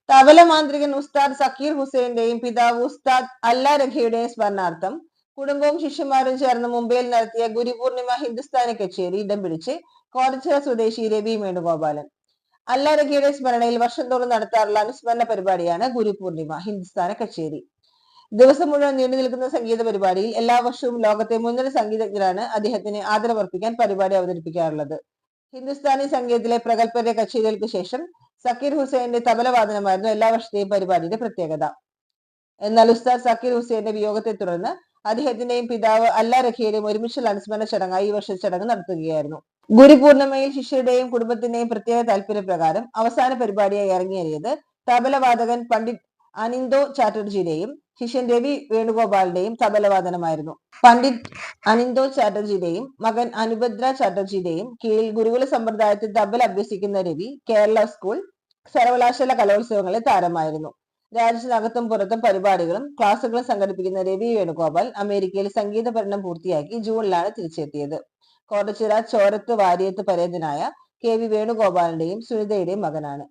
തബല മാന്ത്രികൻ ഉസ്താദ് സക്കീർ ഹുസൈന്റെയും പിതാവ് ഉസ്താദ് അല്ല രഖയുടെയും സ്മരണാർത്ഥം കുടുംബവും ശിഷ്യന്മാരും ചേർന്ന് മുംബൈയിൽ നടത്തിയ ഗുരുപൂർണിമ ഹിന്ദുസ്ഥാനി കച്ചേരി ഇടം പിടിച്ച് കോടച്ചിറ സ്വദേശി രവി വേണുഗോപാലൻ. അല്ല രഖയുടെ സ്മരണയിൽ വർഷം തോറും നടത്താറുള്ള അനുസ്മരണ പരിപാടിയാണ് ഗുരുപൂർണിമ ഹിന്ദുസ്ഥാന കച്ചേരി. ദിവസം മുഴുവൻ നീണ്ടു നിൽക്കുന്ന സംഗീത പരിപാടിയിൽ എല്ലാ വർഷവും ലോകത്തെ മുൻനിര സംഗീതജ്ഞരാണ് അദ്ദേഹത്തിന് ആദരവർപ്പിക്കാൻ പരിപാടി അവതരിപ്പിക്കാറുള്ളത്. ഹിന്ദുസ്ഥാനി സംഗീതത്തിലെ പ്രഗത്ഭരുടെ കച്ചേരികൾക്ക് ശേഷം സക്കീർ ഹുസൈന്റെ തബലവാദനമായിരുന്നു എല്ലാ വർഷത്തെയും പരിപാടിയുടെ പ്രത്യേകത. എന്നാൽ ഉസ്താദ് സക്കീർ ഹുസൈന്റെ വിയോഗത്തെ തുടർന്ന് അദ്ദേഹത്തിന്റെയും പിതാവ് അല്ല രഖയുടെയും ഒരുമിച്ചുള്ള അനുസ്മരണ ചടങ്ങായി ഈ വർഷത്തെ ചടങ്ങ് നടത്തുകയായിരുന്നു. ഗുരുപൂർണിമയിൽ ശിഷ്യരുടെയും കുടുംബത്തിന്റെയും പ്രത്യേക താല്പര്യപ്രകാരം അവസാന പരിപാടിയായി ഇറങ്ങിയേറിയത് തബലവാദകൻ പണ്ഡിറ്റ് അനിന്ദോ ചാറ്റർജിയുടെയും ശിഷ്യൻ രവി വേണുഗോപാലിന്റെയും തബലവാദനമായിരുന്നു. പണ്ഡിറ്റ് അനിന്ദോ ചാറ്റർജിയുടെയും മകൻ അനുഭദ്ര ചാറ്റർജിയുടെയും കീഴിൽ ഗുരുകുല സമ്പ്രദായത്തിൽ തബല അഭ്യസിക്കുന്ന രവി കേരള സ്കൂൾ, സർവകലാശാല കലോത്സവങ്ങളിൽ താരമായിരുന്നു. രാജ്യത്തിനകത്തും പുറത്തും പരിപാടികളും ക്ലാസുകളും സംഘടിപ്പിക്കുന്ന രവി വേണുഗോപാൽ അമേരിക്കയിൽ സംഗീത പഠനം പൂർത്തിയാക്കി ജൂണിലാണ് തിരിച്ചെത്തിയത്. കോട്ടച്ചിറ ചോരത്ത് വാര്യത്ത് പരേതനായ കെ വി വേണുഗോപാലിന്റെയും സുനിതയുടെയും മകനാണ്.